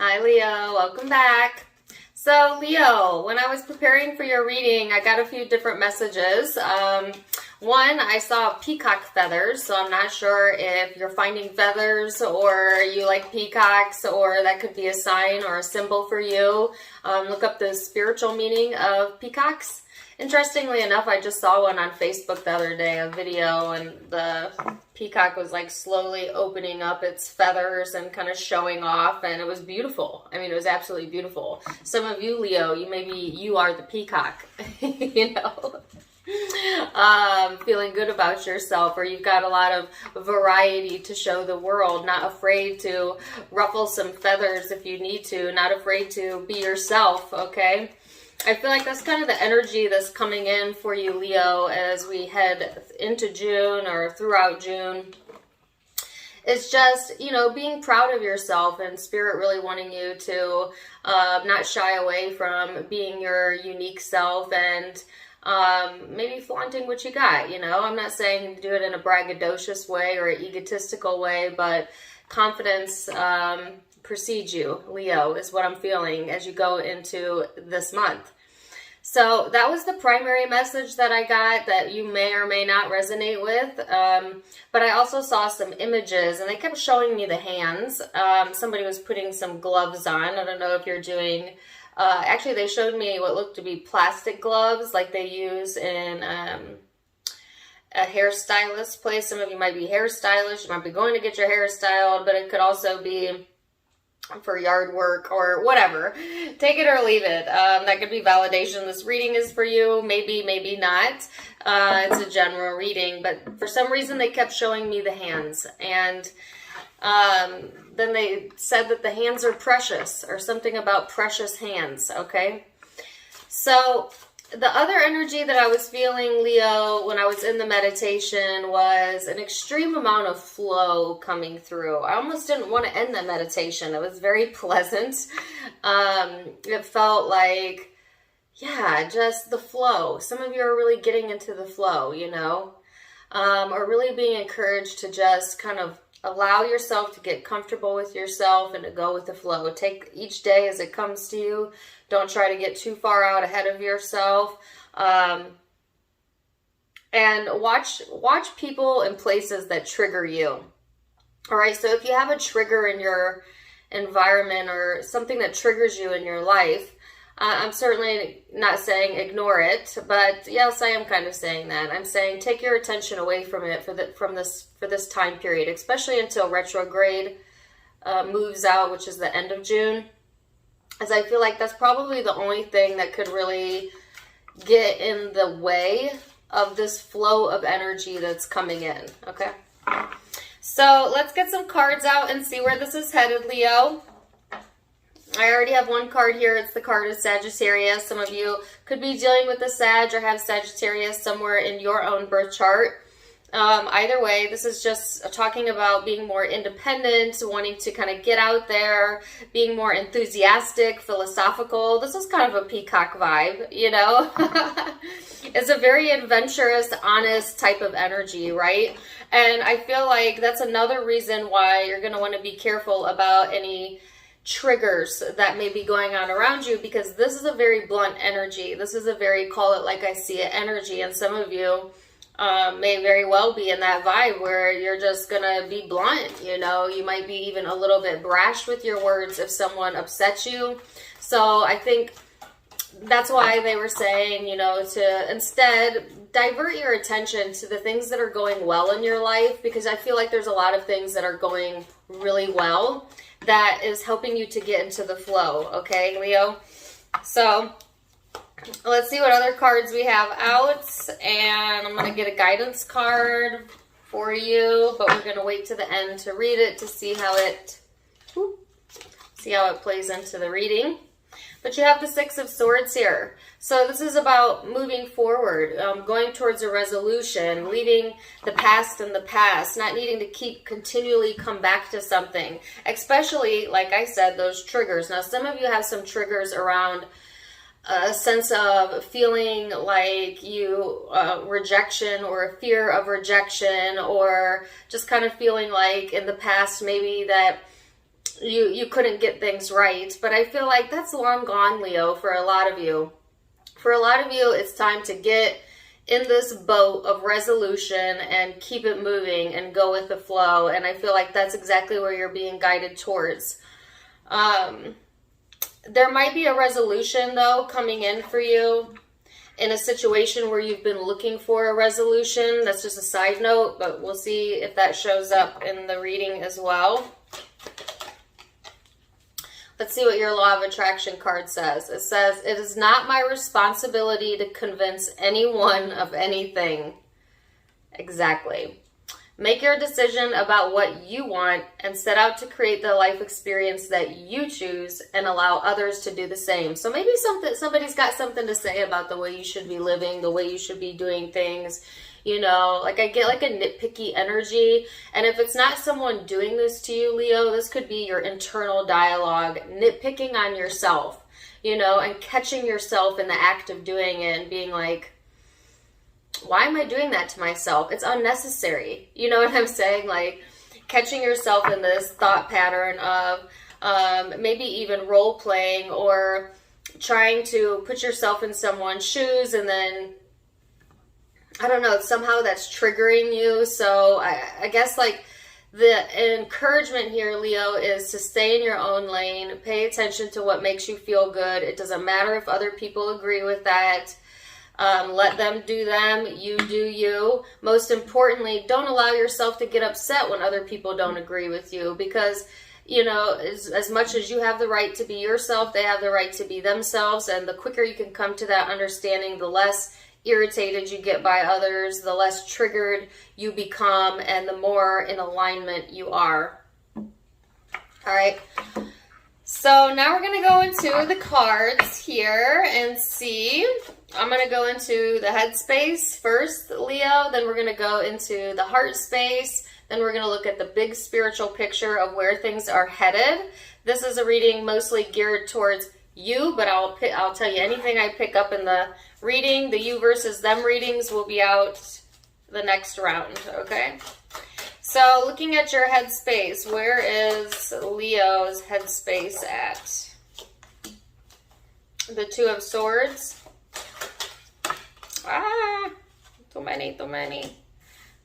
Hi Leo, welcome back. So Leo, when I was preparing for your reading, I got a few different messages. One, I saw peacock feathers, so I'm not sure if you're finding feathers or you like peacocks, or that could be a sign or a symbol for you. Look up the spiritual meaning of peacocks. Interestingly enough, I just saw one on Facebook the other day, a video, and the peacock was like slowly opening up its feathers and kind of showing off, and it was beautiful. I mean, it was absolutely beautiful. Some of you, Leo, you are the peacock, you know, feeling good about yourself, or you've got a lot of variety to show the world, not afraid to ruffle some feathers if you need to, not afraid to be yourself, okay? I feel like that's kind of the energy that's coming in for you, Leo, as we head into June or throughout June. It's just, you know, being proud of yourself, and Spirit really wanting you to not shy away from being your unique self and maybe flaunting what you got, you know. I'm not saying do it in a braggadocious way or an egotistical way, but confidence precedes you, Leo, is what I'm feeling as you go into this month. So that was the primary message that I got that you may or may not resonate with. But I also saw some images, and they kept showing me the hands. Somebody was putting some gloves on. I don't know if you're doing... actually, they showed me what looked to be plastic gloves like they use in a hairstylist place. Some of you might be hairstylists. You might be going to get your hair styled, but it could also be for yard work or whatever. Take it or leave it. That could be validation. This reading is for you. Maybe, maybe not. It's a general reading, but for some reason they kept showing me the hands. And then they said that the hands are precious, or something about precious hands, okay? So the other energy that I was feeling, Leo, when I was in the meditation was an extreme amount of flow coming through. I almost didn't want to end the meditation. It was very pleasant. It felt like, yeah, just the flow. Some of you are really getting into the flow, you know, or really being encouraged to just kind of allow yourself to get comfortable with yourself and to go with the flow. Take each day as it comes to you. Don't try to get too far out ahead of yourself. And watch people and places that trigger you. All right, so if you have a trigger in your environment or something that triggers you in your life, I'm certainly not saying ignore it, but yes, I am kind of saying that. I'm saying take your attention away from it for this time period, especially until retrograde moves out, which is the end of June. As I feel like that's probably the only thing that could really get in the way of this flow of energy that's coming in, okay? So let's get some cards out and see where this is headed, Leo. I already have one card here. It's the card of Sagittarius. Some of you could be dealing with the Sag or have Sagittarius somewhere in your own birth chart. Either way, this is just talking about being more independent, wanting to kind of get out there, being more enthusiastic, philosophical. This is kind of a peacock vibe, you know? It's a very adventurous, honest type of energy, right? And I feel like that's another reason why you're going to want to be careful about any triggers that may be going on around you, because this is a very blunt energy. This is a very call it like I see it energy, and some of you may very well be in that vibe where you're just gonna be blunt, you know. You might be even a little bit brash with your words if someone upsets you. So I think that's why they were saying, you know, to instead divert your attention to the things that are going well in your life, because I feel like there's a lot of things that are going really well that is helping you to get into the flow, okay, Leo? So let's see what other cards we have out, and I'm going to get a guidance card for you, but we're going to wait to the end to read it to see how it plays into the reading. But you have the Six of Swords here. So this is about moving forward, going towards a resolution, leaving the past in the past, not needing to continually come back to something, especially, like I said, those triggers. Now, some of you have some triggers around a sense of feeling like rejection, or a fear of rejection, or just kind of feeling like in the past maybe that you couldn't get things right. But I feel like that's long gone, Leo, for a lot of you. For a lot of you, it's time to get in this boat of resolution and keep it moving and go with the flow. And I feel like that's exactly where you're being guided towards. There might be a resolution, though, coming in for you in a situation where you've been looking for a resolution. That's just a side note, but we'll see if that shows up in the reading as well. Let's see what your Law of Attraction card says. It says, it is not my responsibility to convince anyone of anything. Exactly. Make your decision about what you want and set out to create the life experience that you choose and allow others to do the same. So maybe somebody's got something to say about the way you should be living, the way you should be doing things. You know, like I get like a nitpicky energy. And if it's not someone doing this to you, Leo, this could be your internal dialogue, nitpicking on yourself, you know, and catching yourself in the act of doing it and being like, why am I doing that to myself? It's unnecessary. You know what I'm saying? Like catching yourself in this thought pattern of maybe even role playing or trying to put yourself in someone's shoes and then, I don't know, somehow that's triggering you. So I guess like the encouragement here, Leo, is to stay in your own lane, pay attention to what makes you feel good. It doesn't matter if other people agree with that. Let them do them, you do you. Most importantly, don't allow yourself to get upset when other people don't agree with you, because, you know, as much as you have the right to be yourself, they have the right to be themselves. And the quicker you can come to that understanding, the less irritated you get by others, the less triggered you become, and the more in alignment you are. All right. So now we're going to go into the cards here and see. I'm going to go into the Headspace first, Leo. Then we're going to go into the Heart Space. Then we're going to look at the big spiritual picture of where things are headed. This is a reading mostly geared towards you, but I'll tell you anything I pick up in the reading. The you versus them readings will be out the next round, okay? So looking at your headspace, where is Leo's headspace at? The Two of Swords. Too many.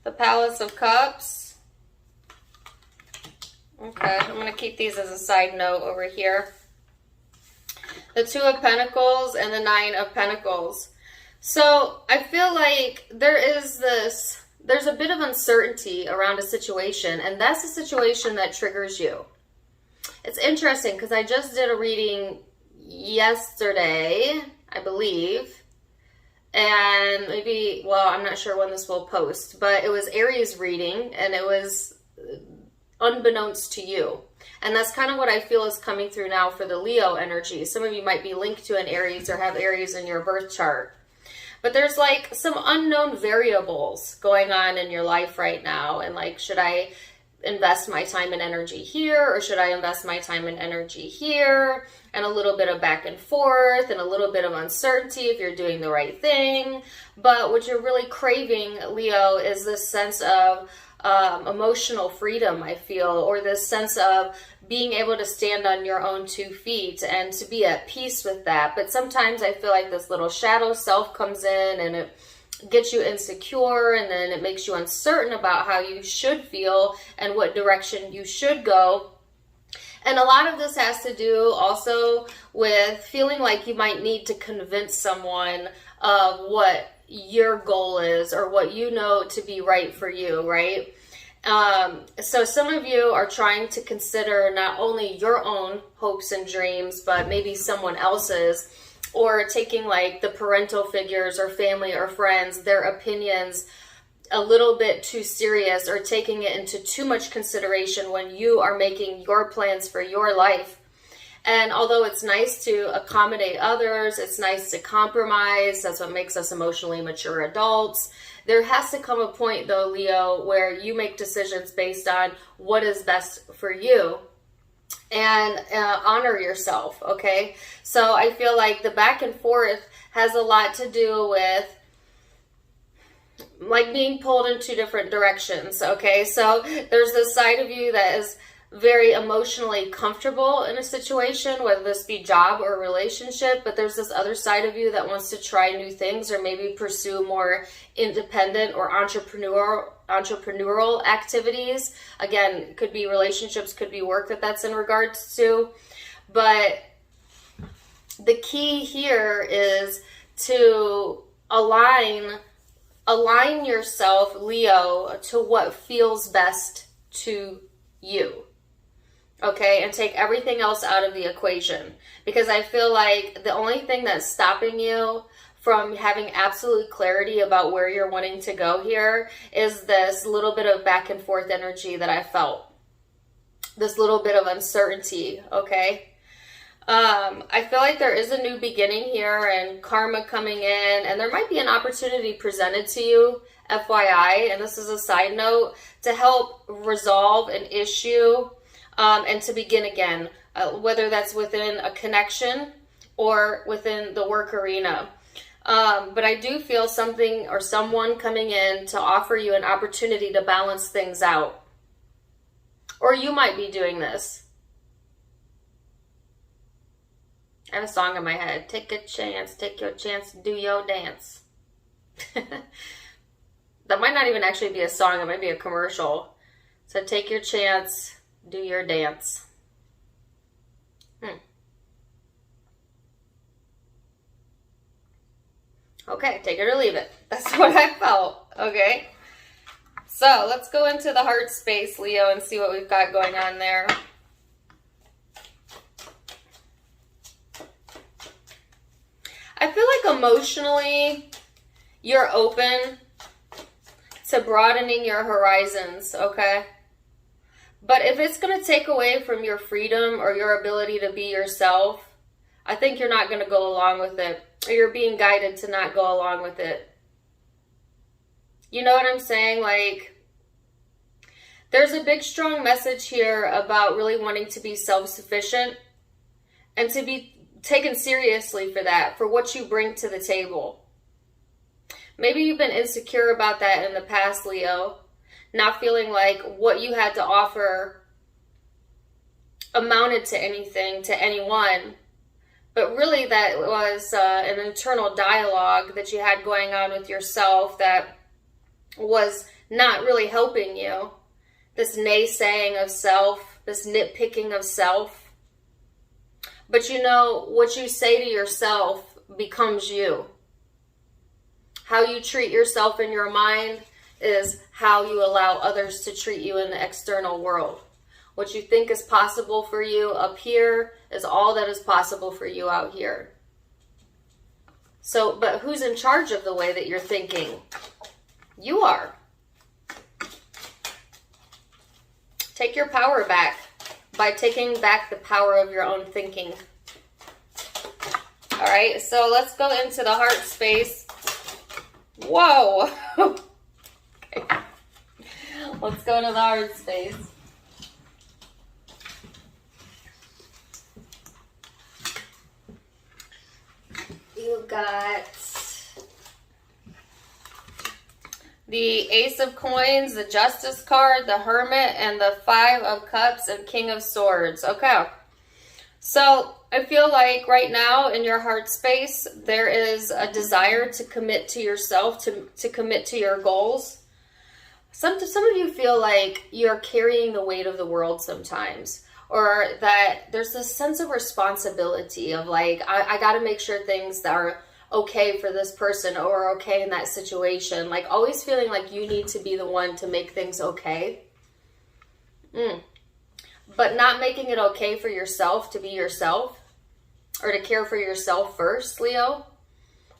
The Palace of Cups. Okay, I'm going to keep these as a side note over here. The Two of Pentacles and the Nine of Pentacles. So I feel like there's a bit of uncertainty around a situation, and that's a situation that triggers you. It's interesting because I just did a reading yesterday, I believe, and maybe, well, I'm not sure when this will post, but it was Aries reading, and it was unbeknownst to you. And that's kind of what I feel is coming through now for the Leo energy. Some of you might be linked to an Aries or have Aries in your birth chart. But there's like some unknown variables going on in your life right now. And like, should I invest my time and energy here, or should I invest my time and energy here? And a little bit of back and forth and a little bit of uncertainty if you're doing the right thing. But what you're really craving, Leo, is this sense of emotional freedom, I feel, or this sense of being able to stand on your own 2 feet and to be at peace with that. But sometimes I feel like this little shadow self comes in and it gets you insecure, and then it makes you uncertain about how you should feel and what direction you should go. And a lot of this has to do also with feeling like you might need to convince someone of what your goal is or what you know to be right for you, right? So some of you are trying to consider not only your own hopes and dreams, but maybe someone else's, or taking like the parental figures or family or friends, their opinions a little bit too serious, or taking it into too much consideration when you are making your plans for your life. And although it's nice to accommodate others, it's nice to compromise, that's what makes us emotionally mature adults, there has to come a point, though, Leo, where you make decisions based on what is best for you, and honor yourself, okay? So I feel like the back and forth has a lot to do with like being pulled in 2 different directions, okay? So there's this side of you that is very emotionally comfortable in a situation, whether this be job or relationship, but there's this other side of you that wants to try new things or maybe pursue more independent or entrepreneurial activities. Again, it could be relationships, could be work that's in regards to. But the key here is to align yourself, Leo, to what feels best to you. Okay, and take everything else out of the equation. Because I feel like the only thing that's stopping you from having absolute clarity about where you're wanting to go here is this little bit of back and forth energy that I felt. This little bit of uncertainty, okay? I feel like there is a new beginning here and karma coming in, and there might be an opportunity presented to you, FYI, and this is a side note, to help resolve an issue and to begin again, whether that's within a connection or within the work arena. But I do feel something or someone coming in to offer you an opportunity to balance things out. Or you might be doing this. I have a song in my head. Take a chance, take your chance, do your dance. That might not even actually be a song. It might be a commercial. So take your chance, do your dance. Okay, take it or leave it. That's what I felt. Okay. So let's go into the heart space, Leo, and see what we've got going on there. I feel like emotionally you're open to broadening your horizons, okay? But if it's going to take away from your freedom or your ability to be yourself, I think you're not going to go along with it. Or you're being guided to not go along with it. You know what I'm saying? Like, there's a big, strong message here about really wanting to be self-sufficient and to be taken seriously for that, for what you bring to the table. Maybe you've been insecure about that in the past, Leo. Not feeling like what you had to offer amounted to anything, to anyone. But really that was an internal dialogue that you had going on with yourself that was not really helping you. This naysaying of self, this nitpicking of self. But you know, what you say to yourself becomes you. How you treat yourself in your mind is how you allow others to treat you in the external world. What you think is possible for you up here is all that is possible for you out here. So, but who's in charge of the way that you're thinking? You are. Take your power back by taking back the power of your own thinking. All right, so let's go into the heart space. Whoa. Okay. Let's go to the heart space. You've got the Ace of Coins, the Justice card, the Hermit, and the Five of Cups and King of Swords. Okay. So I feel like right now in your heart space, there is a desire to commit to yourself, to commit to your goals. Some of you feel like you're carrying the weight of the world sometimes. Or that there's this sense of responsibility of like, I got to make sure things that are okay for this person or okay in that situation. Like always feeling like you need to be the one to make things okay. But not making it okay for yourself to be yourself or to care for yourself first, Leo.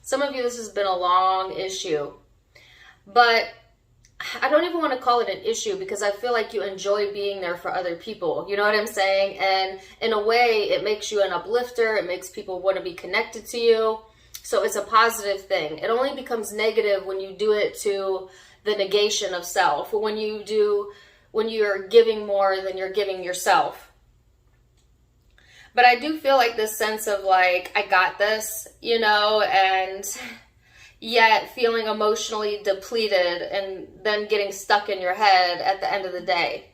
Some of you, this has been a long issue. But I don't even want to call it an issue because I feel like you enjoy being there for other people. You know what I'm saying? And in a way, it makes you an uplifter. It makes people want to be connected to you. So it's a positive thing. It only becomes negative when you do it to the negation of self. When you're giving more than you're giving yourself. But I do feel like this sense of like, I got this, you know, and yet feeling emotionally depleted and then getting stuck in your head at the end of the day.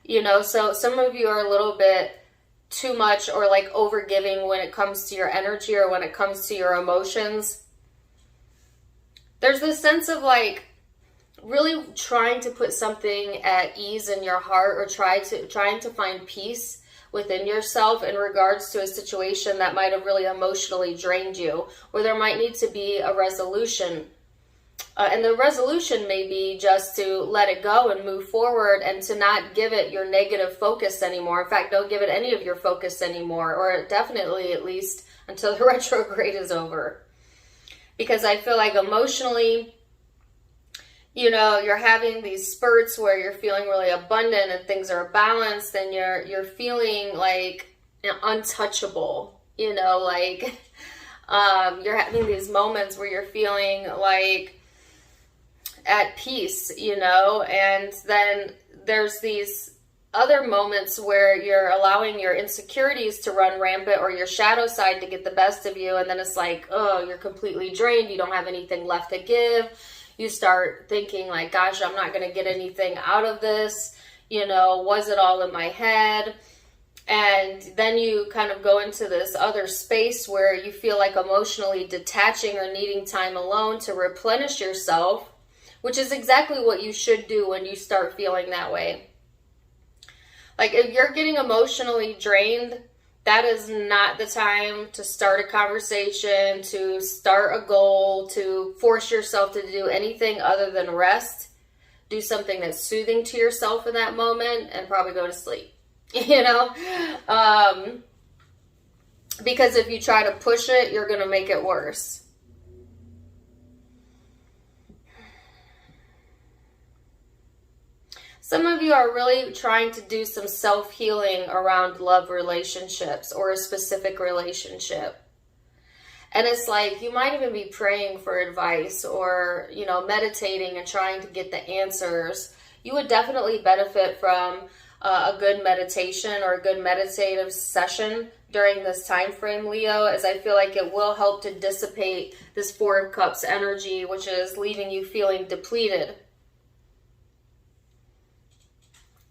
You know, so some of you are a little bit too much or like overgiving when it comes to your energy or when it comes to your emotions. There's this sense of like really trying to put something at ease in your heart, or trying to find peace within yourself in regards to a situation that might have really emotionally drained you, or there might need to be a resolution. And the resolution may be just to let it go and move forward, and to not give it your negative focus anymore. In fact, don't give it any of your focus anymore, or definitely at least until the retrograde is over. Because I feel like emotionally, you know, you're having these spurts where you're feeling really abundant and things are balanced, and you're feeling like untouchable, you know, like you're having these moments where you're feeling like at peace, you know, and then there's these other moments where you're allowing your insecurities to run rampant, or your shadow side to get the best of you, and then it's like, oh, you're completely drained, you don't have anything left to give. You start thinking like, gosh, I'm not going to get anything out of this, you know, was it all in my head? And then you kind of go into this other space where you feel like emotionally detaching or needing time alone to replenish yourself, which is exactly what you should do when you start feeling that way. Like if you're getting emotionally drained, that is not the time to start a conversation, to start a goal, to force yourself to do anything other than rest. Do something that's soothing to yourself in that moment, and probably go to sleep, you know? Because if you try to push it, you're going to make it worse. Some of you are really trying to do some self-healing around love relationships or a specific relationship. And it's like you might even be praying for advice, or, you know, meditating and trying to get the answers. You would definitely benefit from a good meditation or a good meditative session during this time frame, Leo, as I feel like it will help to dissipate this Four of Cups energy, which is leaving you feeling depleted.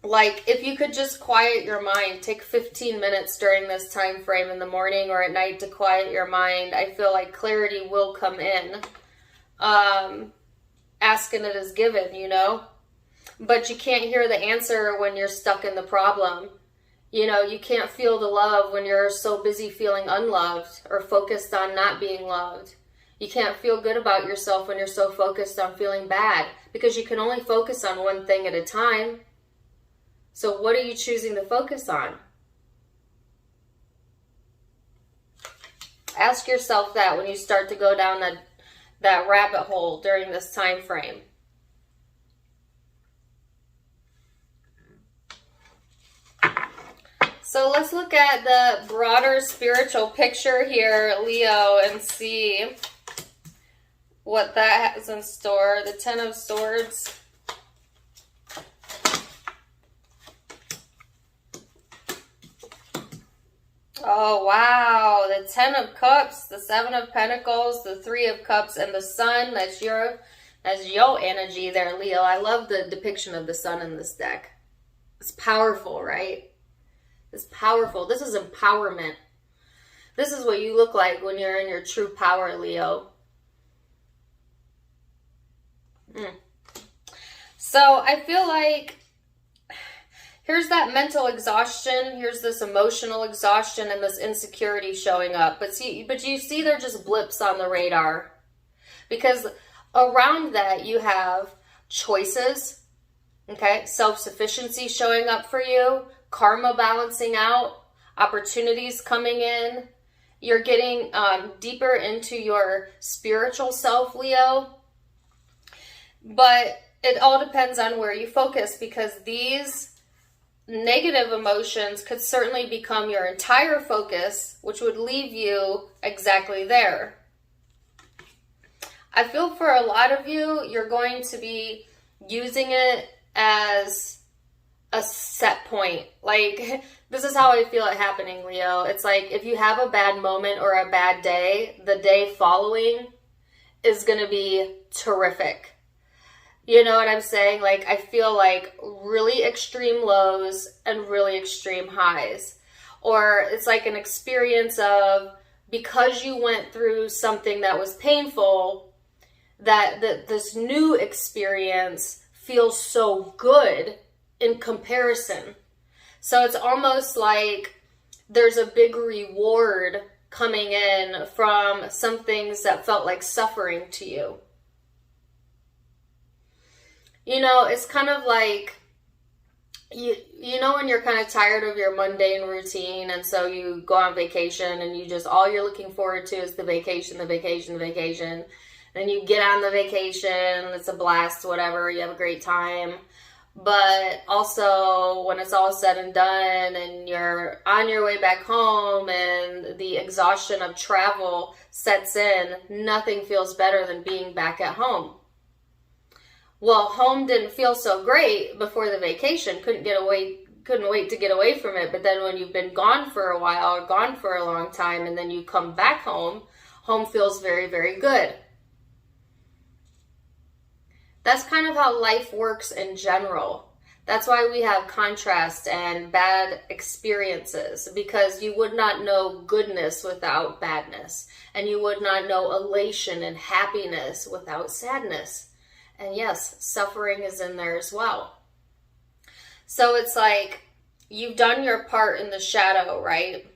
Like, if you could just quiet your mind, take 15 minutes during this time frame in the morning or at night to quiet your mind, I feel like clarity will come in. Asking it is given, you know? But you can't hear the answer when you're stuck in the problem. You know, you can't feel the love when you're so busy feeling unloved or focused on not being loved. You can't feel good about yourself when you're so focused on feeling bad, because you can only focus on one thing at a time. So what are you choosing to focus on? Ask yourself that when you start to go down that rabbit hole during this time frame. So let's look at the broader spiritual picture here, Leo, and see what that has in store. The Ten of Swords. Oh, wow. The Ten of Cups, the Seven of Pentacles, the Three of Cups, and the Sun. That's your energy there, Leo. I love the depiction of the Sun in this deck. It's powerful, right? It's powerful. This is empowerment. This is what you look like when you're in your true power, Leo. So I feel like here's that mental exhaustion. Here's this emotional exhaustion and this insecurity showing up. But you see they're just blips on the radar. Because around that you have choices, okay? Self-sufficiency showing up for you, karma balancing out, opportunities coming in. You're getting deeper into your spiritual self, Leo. But it all depends on where you focus, because these negative emotions could certainly become your entire focus, which would leave you exactly there. I feel for a lot of you, you're going to be using it as a set point. Like, this is how I feel it happening, Leo. It's like if you have a bad moment or a bad day, the day following is going to be terrific. You know what I'm saying? Like, I feel like really extreme lows and really extreme highs. Or it's like an experience of, because you went through something that was painful, that this new experience feels so good in comparison. So it's almost like there's a big reward coming in from some things that felt like suffering to you. You know, it's kind of like, you know when you're kind of tired of your mundane routine, and so you go on vacation and you just, all you're looking forward to is the vacation, the vacation, the vacation. Then you get on the vacation, it's a blast, whatever, you have a great time. But also when it's all said and done and you're on your way back home and the exhaustion of travel sets in, nothing feels better than being back at home. Well, home didn't feel so great before the vacation. Couldn't wait to get away from it. But then when you've been gone for a while, or gone for a long time, and then you come back home, home feels very, very good. That's kind of how life works in general. That's why we have contrast and bad experiences, because you would not know goodness without badness, and you would not know elation and happiness without sadness. And yes, suffering is in there as well. So it's like you've done your part in the shadow, right?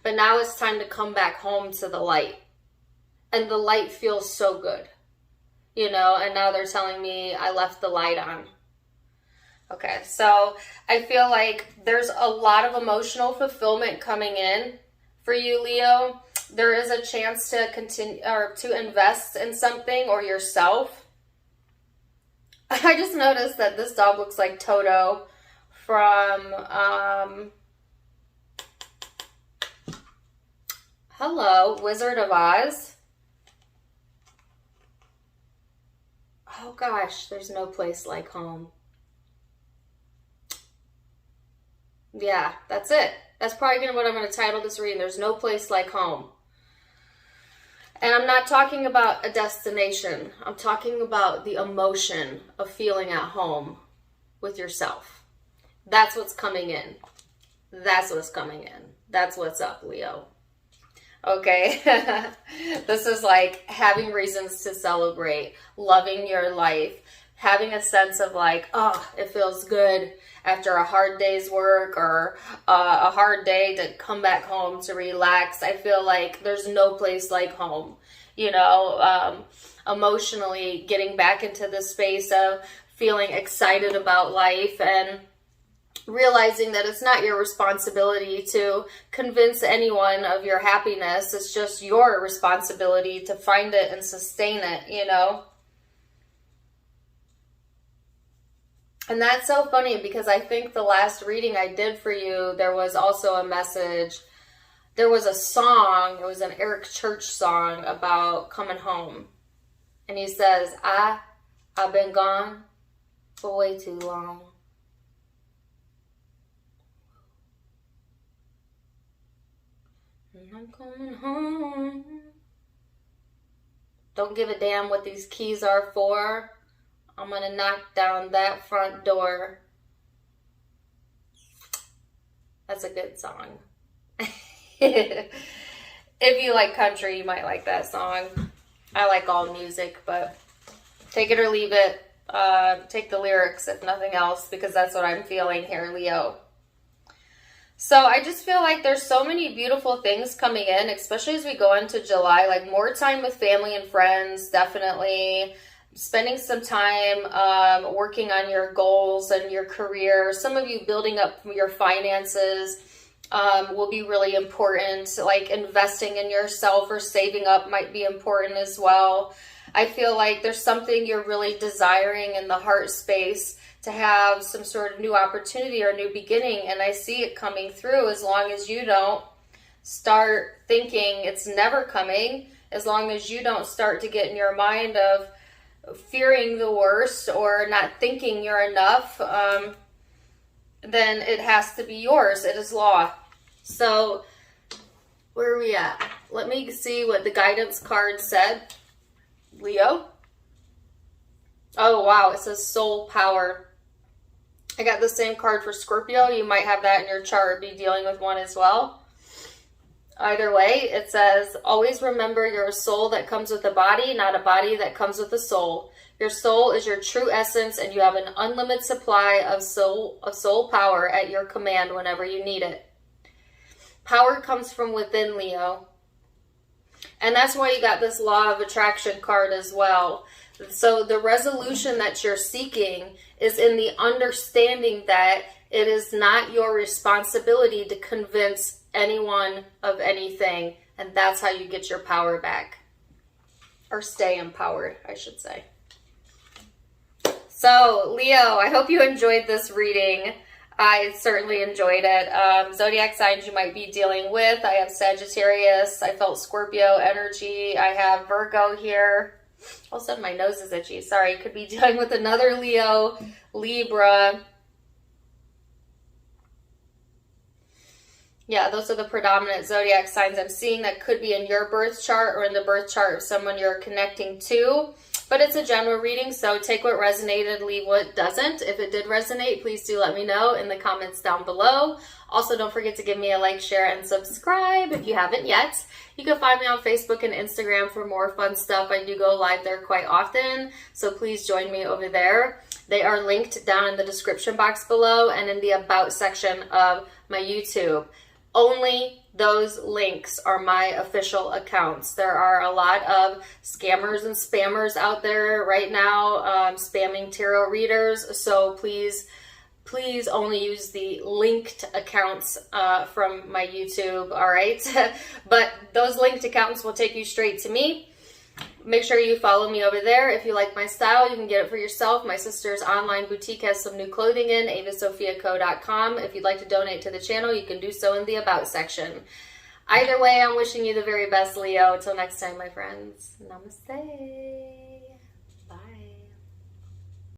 But now it's time to come back home to the light. And the light feels so good. You know, and now they're telling me I left the light on. Okay, so I feel like there's a lot of emotional fulfillment coming in for you, Leo. There is a chance to continue or to invest in something or yourself. I just noticed that this dog looks like Toto from, hello, Wizard of Oz. Oh gosh, there's no place like home. Yeah, that's it. That's probably what I'm going to title this reading. There's no place like home. And I'm not talking about a destination. I'm talking about the emotion of feeling at home with yourself. That's what's coming in. That's what's coming in. That's what's up, Leo. Okay? This is like having reasons to celebrate, loving your life, having a sense of like, oh, it feels good after a hard day's work or a hard day to come back home to relax. I feel like there's no place like home, you know, emotionally getting back into the space of feeling excited about life and realizing that it's not your responsibility to convince anyone of your happiness. It's just your responsibility to find it and sustain it, you know. And that's so funny because I think the last reading I did for you, there was also a message. There was a song, it was an Eric Church song about coming home. And he says, I've been gone for way too long. And I'm coming home. Don't give a damn what these keys are for. I'm going to knock down that front door. That's a good song. If you like country, you might like that song. I like all music, but take it or leave it. Take the lyrics, if nothing else, because that's what I'm feeling here, Leo. So I just feel like there's so many beautiful things coming in, especially as we go into July. Like more time with family and friends, definitely. Spending some time working on your goals and your career. Some of you building up your finances will be really important. Like investing in yourself or saving up might be important as well. I feel like there's something you're really desiring in the heart space to have some sort of new opportunity or new beginning. And I see it coming through as long as you don't start thinking it's never coming. As long as you don't start to get in your mind of fearing the worst or not thinking you're enough, then it has to be yours. It is law. So where are we at? Let me see what the guidance card said. Leo. Oh, wow. It says soul power. I got the same card for Scorpio. You might have that in your chart or be dealing with one as well. Either way, it says, always remember you're a soul that comes with a body, not a body that comes with a soul. Your soul is your true essence, and you have an unlimited supply of soul power at your command whenever you need it. Power comes from within, Leo. And that's why you got this law of attraction card as well. So the resolution that you're seeking is in the understanding that it is not your responsibility to convince anyone of anything. And that's how you get your power back. Or stay empowered, I should say. So, Leo, I hope you enjoyed this reading. I certainly enjoyed it. Zodiac signs you might be dealing with. I have Sagittarius. I felt Scorpio energy. I have Virgo here. All of a sudden my nose is itchy. Sorry, could be dealing with another Leo, Libra. Yeah, those are the predominant zodiac signs I'm seeing that could be in your birth chart or in the birth chart of someone you're connecting to. But it's a general reading, so take what resonated, leave what doesn't. If it did resonate, please do let me know in the comments down below. Also, don't forget to give me a like, share, and subscribe if you haven't yet. You can find me on Facebook and Instagram for more fun stuff. I do go live there quite often, so please join me over there. They are linked down in the description box below and in the About section of my YouTube. Only those links are my official accounts. There are a lot of scammers and spammers out there right now, spamming tarot readers. So please only use the linked accounts from my YouTube, all right? But those linked accounts will take you straight to me. Make sure you follow me over there. If you like my style, you can get it for yourself. My sister's online boutique has some new clothing in, avasophiaco.com. If you'd like to donate to the channel, you can do so in the About section. Either way, I'm wishing you the very best, Leo. Until next time, my friends. Namaste.